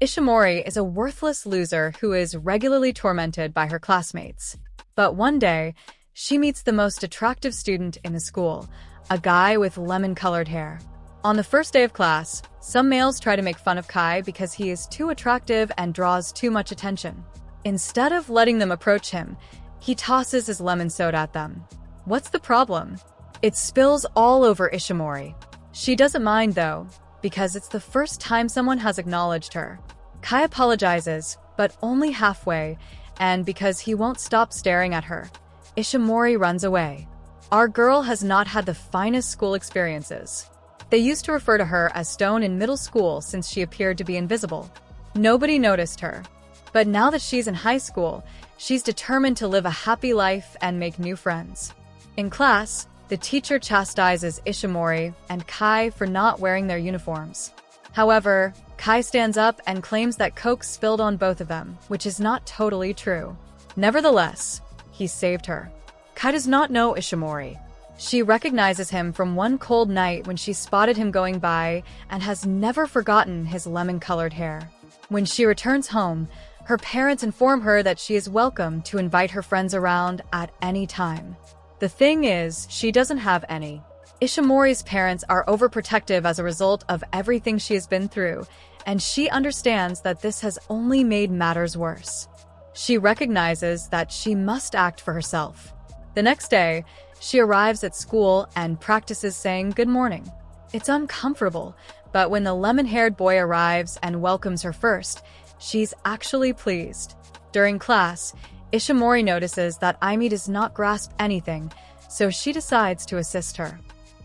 Ishimorei is a worthless loser who is regularly tormented by her classmates. But one day, she meets the most attractive student in the school, a guy with lemon-colored hair. On the first day of class, some males try to make fun of Kai because he is too attractive and draws too much attention. Instead of letting them approach him, he tosses his lemon soda at them. What's the problem? It spills all over Ishimorei. She doesn't mind though, because it's the first time someone has acknowledged her. Kai apologizes, but only halfway, and because he won't stop staring at her, Ishimorei runs away. Our girl has not had the finest school experiences. They used to refer to her as Stone in middle school since she appeared to be invisible. Nobody noticed her. But now that she's in high school, she's determined to live a happy life and make new friends. In class, the teacher chastises Ishimorei and Kai for not wearing their uniforms. However, Kai stands up and claims that Coke spilled on both of them, which is not totally true. Nevertheless, he saved her. Kai does not know Ishimorei. She recognizes him from one cold night when she spotted him going by and has never forgotten his lemon-colored hair. When she returns home, her parents inform her that she is welcome to invite her friends around at any time. The thing is, she doesn't have any. Ishimorei's parents are overprotective as a result of everything she has been through, and she understands that this has only made matters worse. She recognizes that she must act for herself. The next day, she arrives at school and practices saying good morning. It's uncomfortable, but when the lemon-haired boy arrives and welcomes her first, she's actually pleased. During class, Ishimorei notices that Amime does not grasp anything, so she decides to assist her.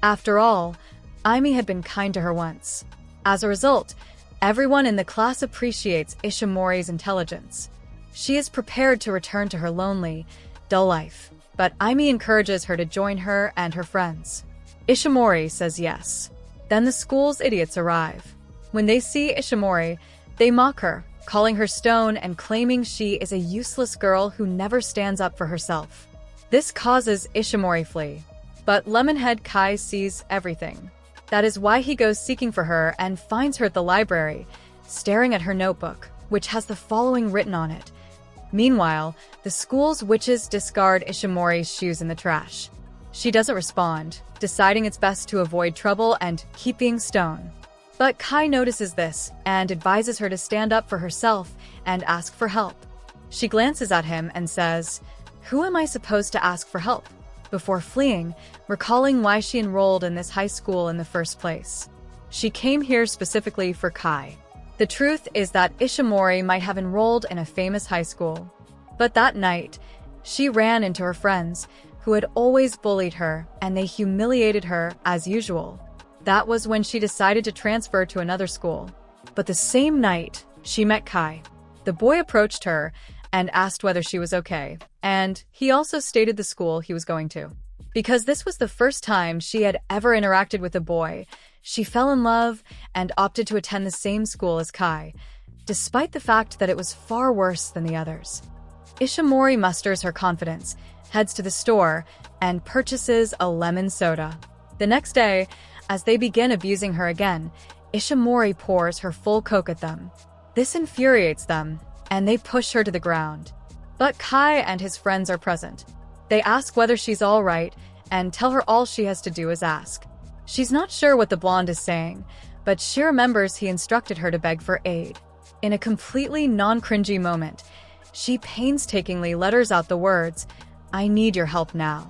After all, Amime had been kind to her once. As a result, everyone in the class appreciates Ishimorei's intelligence. She is prepared to return to her lonely, dull life, but Amime encourages her to join her and her friends. Ishimorei says yes. Then the school's idiots arrive. When they see Ishimorei, they mock her, calling her Stone and claiming she is a useless girl who never stands up for herself. This causes Ishimorei flee. But Lemonhead Kai sees everything. That is why he goes seeking for her and finds her at the library, staring at her notebook, which has the following written on it. Meanwhile, the school's witches discard Ishimorei's shoes in the trash. She doesn't respond, deciding it's best to avoid trouble and keep being Stone. But Kai notices this and advises her to stand up for herself and ask for help. She glances at him and says, "Who am I supposed to ask for help?" before fleeing, recalling why she enrolled in this high school in the first place. She came here specifically for Kai. The truth is that Ishimorei might have enrolled in a famous high school. But that night, she ran into her friends, who had always bullied her, and they humiliated her as usual. That was when she decided to transfer to another school. But the same night, she met Kai. The boy approached her and asked whether she was okay, and he also stated the school he was going to. Because this was the first time she had ever interacted with a boy, she fell in love and opted to attend the same school as Kai, despite the fact that it was far worse than the others. Ishimorei musters her confidence, heads to the store, and purchases a lemon soda. The next day, as they begin abusing her again, Ishimorei pours her full Coke at them. This infuriates them, and they push her to the ground. But Kai and his friends are present. They ask whether she's all right and tell her all she has to do is ask. She's not sure what the blonde is saying, but she remembers he instructed her to beg for aid. In a completely non-cringy moment, she painstakingly letters out the words, "I need your help now."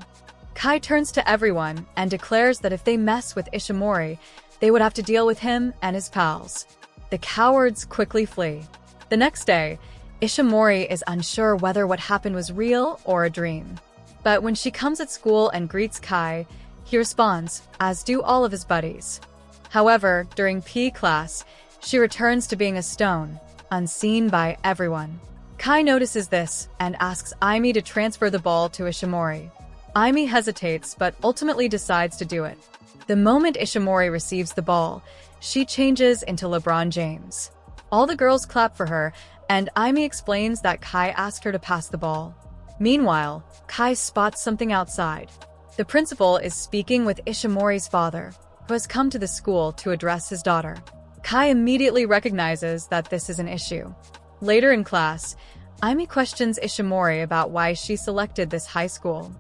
Kai turns to everyone and declares that if they mess with Ishimorei, they would have to deal with him and his pals. The cowards quickly flee. The next day, Ishimorei is unsure whether what happened was real or a dream. But when she comes at school and greets Kai, he responds, as do all of his buddies. However, during PE class, she returns to being a Stone, unseen by everyone. Kai notices this and asks Amime to transfer the ball to Ishimorei. Amime hesitates but ultimately decides to do it. The moment Ishimorei receives the ball, she changes into LeBron James. All the girls clap for her, and Amime explains that Kai asked her to pass the ball. Meanwhile, Kai spots something outside. The principal is speaking with Ishimorei's father, who has come to the school to address his daughter. Kai immediately recognizes that this is an issue. Later in class, Amime questions Ishimorei about why she selected this high school.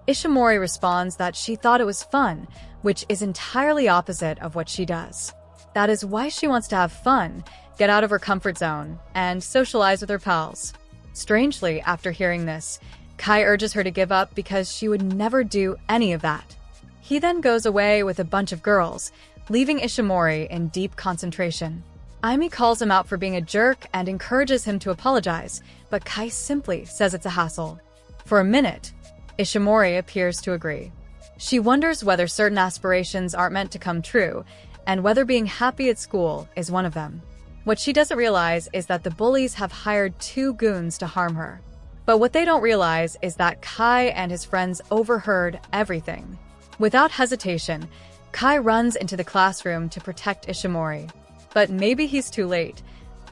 Ishimorei responds that she thought it was fun, which is entirely opposite of what she does. That is why she wants to have fun, get out of her comfort zone, and socialize with her pals. Strangely, after hearing this, Kai urges her to give up because she would never do any of that. He then goes away with a bunch of girls, leaving Ishimorei in deep concentration. Amime calls him out for being a jerk and encourages him to apologize, but Kai simply says it's a hassle. For a minute, Ishimorei appears to agree. She wonders whether certain aspirations aren't meant to come true, and whether being happy at school is one of them. What she doesn't realize is that the bullies have hired 2 goons to harm her. But what they don't realize is that Kai and his friends overheard everything. Without hesitation, Kai runs into the classroom to protect Ishimorei. But maybe he's too late.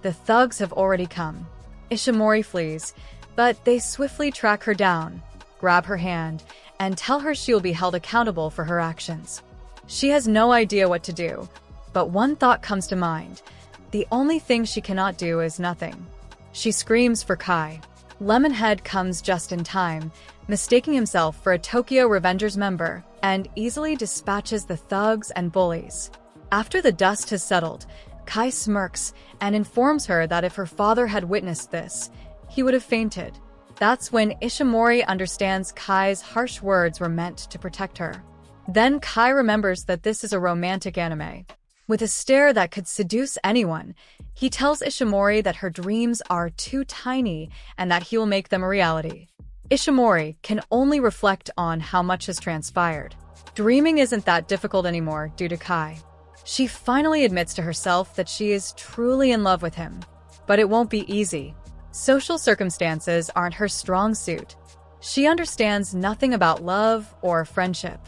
The thugs have already come. Ishimorei flees, but they swiftly track her down, grab her hand, and tell her she will be held accountable for her actions. She has no idea what to do, but one thought comes to mind. The only thing she cannot do is nothing. She screams for Kai. Lemonhead comes just in time, mistaking himself for a Tokyo Revengers member, and easily dispatches the thugs and bullies. After the dust has settled, Kai smirks and informs her that if her father had witnessed this, he would have fainted. That's when Ishimorei understands Kai's harsh words were meant to protect her. Then Kai remembers that this is a romantic anime. With a stare that could seduce anyone, he tells Ishimorei that her dreams are too tiny and that he will make them a reality. Ishimorei can only reflect on how much has transpired. Dreaming isn't that difficult anymore due to Kai. She finally admits to herself that she is truly in love with him. But it won't be easy. Social circumstances aren't her strong suit. She understands nothing about love or friendship.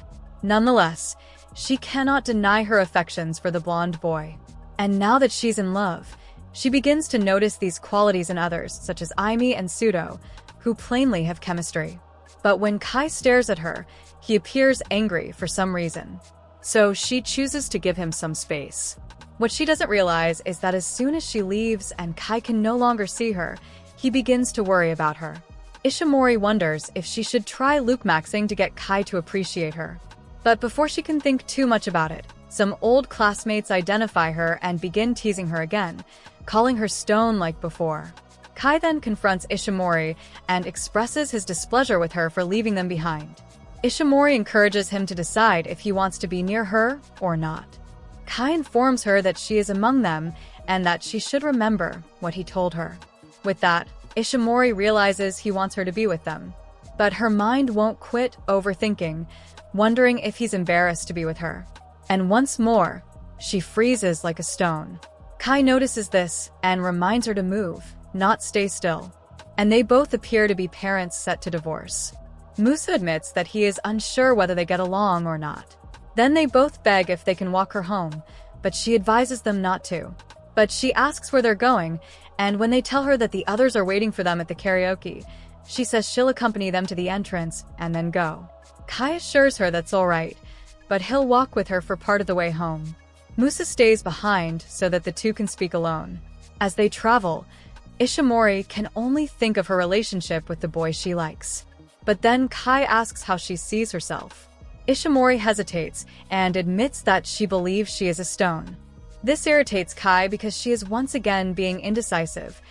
Nonetheless, she cannot deny her affections for the blonde boy. And now that she's in love, she begins to notice these qualities in others, such as Amime and Pseudo, who plainly have chemistry. But when Kai stares at her, he appears angry for some reason. So she chooses to give him some space. What she doesn't realize is that as soon as she leaves and Kai can no longer see her, he begins to worry about her. Ishimorei wonders if she should try Luke maxing to get Kai to appreciate her. But before she can think too much about it, some old classmates identify her and begin teasing her again, calling her stone like before. Kai then confronts Ishimorei and expresses his displeasure with her for leaving them behind. Ishimorei encourages him to decide if he wants to be near her or not. Kai informs her that she is among them and that she should remember what he told her. With that, Ishimorei realizes he wants her to be with them. But her mind won't quit overthinking, wondering if he's embarrassed to be with her. And once more, she freezes like a stone. Kai notices this and reminds her to move, not stay still. And they both appear to be parents set to divorce. Musa admits that he is unsure whether they get along or not. Then they both beg if they can walk her home, but she advises them not to. But she asks where they're going, and when they tell her that the others are waiting for them at the karaoke, she says she'll accompany them to the entrance and then go. Kai assures her that's all right, but he'll walk with her for part of the way home. Musa stays behind so that the two can speak alone. As they travel, Ishimorei can only think of her relationship with the boy she likes. But then Kai asks how she sees herself. Ishimorei hesitates and admits that she believes she is a stone. This irritates Kai because she is once again being indecisive,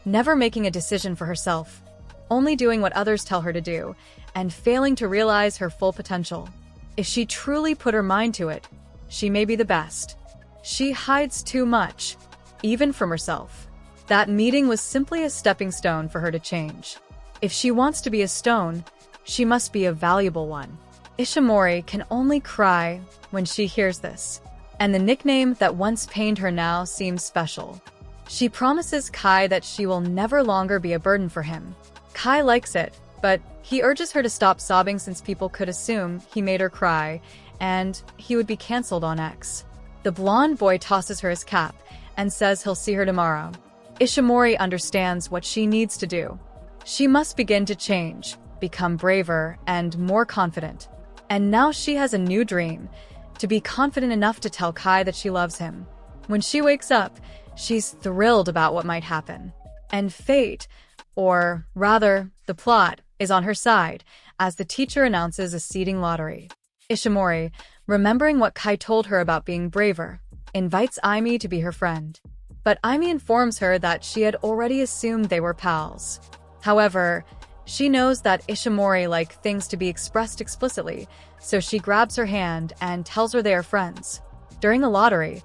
never making a decision for herself, only doing what others tell her to do, and failing to realize her full potential. If she truly put her mind to it, she may be the best. She hides too much, even from herself. That meeting was simply a stepping stone for her to change. If she wants to be a stone, she must be a valuable one. Ishimorei can only cry when she hears this, and the nickname that once pained her now seems special. She promises Kai that she will never longer be a burden for him. Kai likes it, but he urges her to stop sobbing since people could assume he made her cry, and he would be cancelled on X. The blonde boy tosses her his cap and says he'll see her tomorrow. Ishimorei understands what she needs to do. She must begin to change, become braver and more confident. And now she has a new dream, to be confident enough to tell Kai that she loves him. When she wakes up, she's thrilled about what might happen. And fate, or rather, the plot, is on her side as the teacher announces a seeding lottery. Ishimorei, remembering what Kai told her about being braver, invites Amime to be her friend. But Amime informs her that she had already assumed they were pals. However, she knows that Ishimorei like things to be expressed explicitly, so she grabs her hand and tells her they are friends. During the lottery,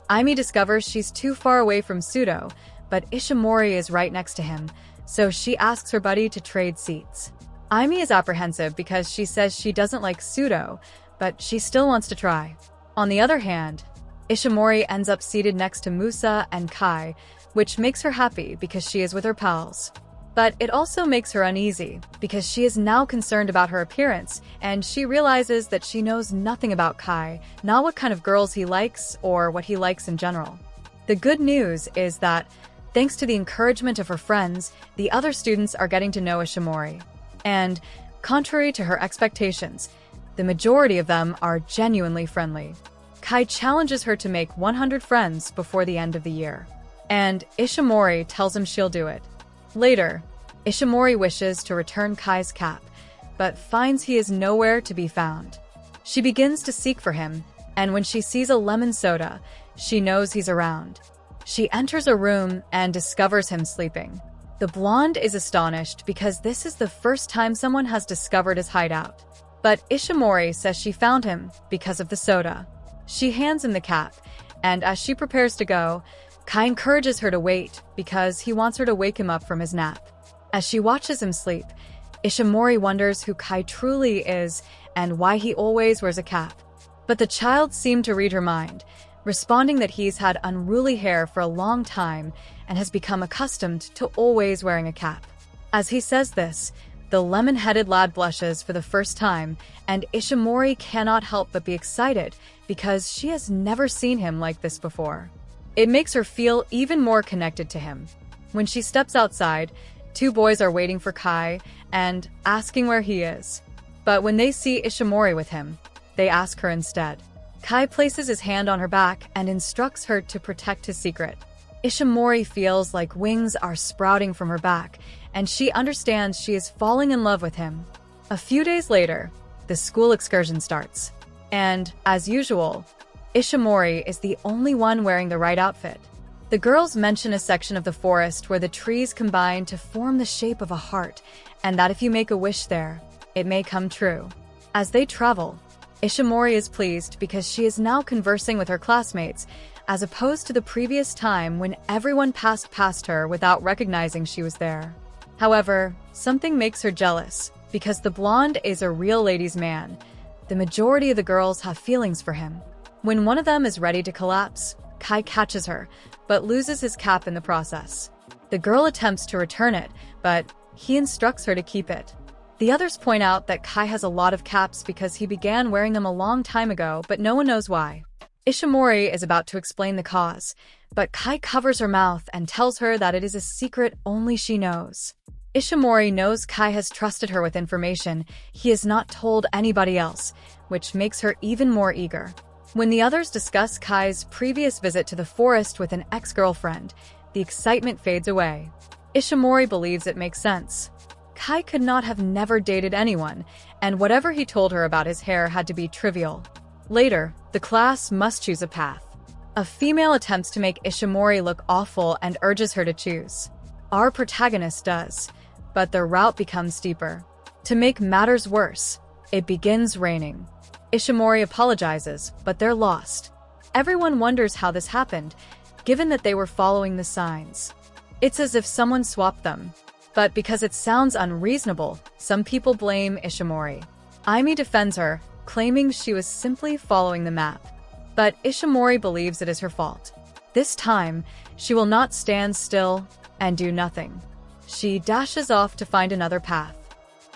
Amime discovers she's too far away from Pseudo, but Ishimorei is right next to him, so she asks her buddy to trade seats. Amime is apprehensive because she says she doesn't like Pseudo, but she still wants to try. On the other hand, Ishimorei ends up seated next to Musa and Kai, which makes her happy because she is with her pals. But it also makes her uneasy because she is now concerned about her appearance, and she realizes that she knows nothing about Kai, not what kind of girls he likes or what he likes in general. The good news is that, thanks to the encouragement of her friends, the other students are getting to know Ishimorei. And, contrary to her expectations, the majority of them are genuinely friendly. Kai challenges her to make 100 friends before the end of the year. And Ishimorei tells him she'll do it. Later, Ishimorei wishes to return Kai's cap, but finds he is nowhere to be found. She begins to seek for him, and when she sees a lemon soda, she knows he's around. She enters a room and discovers him sleeping. The blonde is astonished because this is the first time someone has discovered his hideout. But Ishimorei says she found him because of the soda. She hands him the cap, and as she prepares to go, Kai encourages her to wait because he wants her to wake him up from his nap. As she watches him sleep, Ishimorei wonders who Kai truly is and why he always wears a cap. But the child seemed to read her mind, responding that he's had unruly hair for a long time and has become accustomed to always wearing a cap. As he says this, the lemon-headed lad blushes for the first time, and Ishimorei cannot help but be excited because she has never seen him like this before. It makes her feel even more connected to him. When she steps outside, two boys are waiting for Kai and asking where he is. But when they see Ishimorei with him, they ask her instead. Kai places his hand on her back and instructs her to protect his secret. Ishimorei feels like wings are sprouting from her back, and she understands she is falling in love with him. A few days later, the school excursion starts. And, as usual, Ishimorei is the only one wearing the right outfit. The girls mention a section of the forest where the trees combine to form the shape of a heart, and that if you make a wish there, it may come true. As they travel, Ishimorei is pleased because she is now conversing with her classmates, as opposed to the previous time when everyone passed past her without recognizing she was there. However, something makes her jealous, because the blonde is a real ladies' man. The majority of the girls have feelings for him. When one of them is ready to collapse, Kai catches her, but loses his cap in the process. The girl attempts to return it, but he instructs her to keep it. The others point out that Kai has a lot of caps because he began wearing them a long time ago, but no one knows why. Ishimorei is about to explain the cause, but Kai covers her mouth and tells her that it is a secret only she knows. Ishimorei knows Kai has trusted her with information he has not told anybody else, which makes her even more eager. When the others discuss Kai's previous visit to the forest with an ex-girlfriend, the excitement fades away. Ishimorei believes it makes sense. Kai could not have never dated anyone, and whatever he told her about his hair had to be trivial. Later, the class must choose a path. A female attempts to make Ishimorei look awful and urges her to choose. Our protagonist does, but the route becomes steeper. To make matters worse, it begins raining. Ishimorei apologizes, but they're lost. Everyone wonders how this happened, given that they were following the signs. It's as if someone swapped them. But because it sounds unreasonable, some people blame Ishimorei. Amime defends her, claiming she was simply following the map. But Ishimorei believes it is her fault. This time, she will not stand still and do nothing. She dashes off to find another path.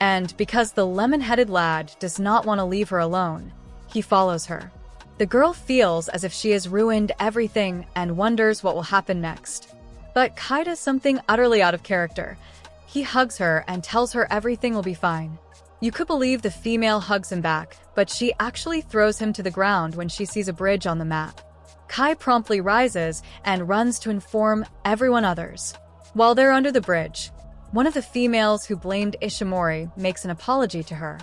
And because the lemon-headed lad does not want to leave her alone, he follows her. The girl feels as if she has ruined everything and wonders what will happen next. But Kai does something utterly out of character. He hugs her and tells her everything will be fine. You could believe the female hugs him back, but she actually throws him to the ground when she sees a bridge on the map. Kai promptly rises and runs to inform everyone others. While they're under the bridge, one of the females who blamed Ishimorei makes an apology to her.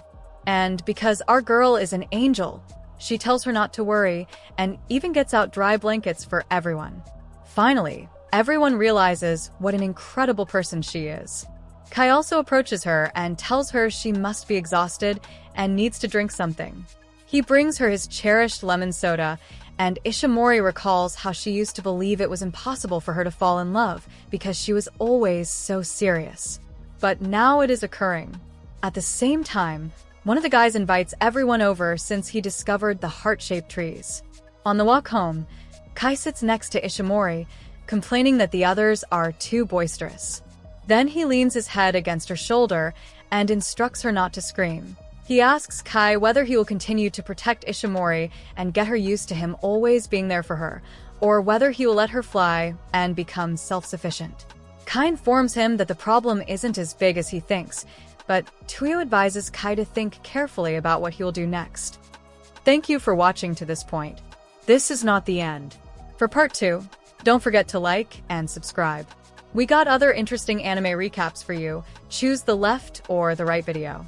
And because our girl is an angel, she tells her not to worry and even gets out dry blankets for everyone. Finally, everyone realizes what an incredible person she is. Kai also approaches her and tells her she must be exhausted and needs to drink something. He brings her his cherished lemon soda, and Ishimorei recalls how she used to believe it was impossible for her to fall in love because she was always so serious. But now it is occurring. At the same time, one of the guys invites everyone over since he discovered the heart-shaped trees. On the walk home, Kai sits next to Ishimorei, complaining that the others are too boisterous. Then he leans his head against her shoulder and instructs her not to scream. He asks Kai whether he will continue to protect Ishimorei and get her used to him always being there for her, or whether he will let her fly and become self-sufficient. Kai informs him that the problem isn't as big as he thinks, but Tuyo advises Kai to think carefully about what he will do next. Thank you for watching to this point. This is not the end. For part 2, don't forget to like and subscribe. We got other interesting anime recaps for you. Choose the left or the right video.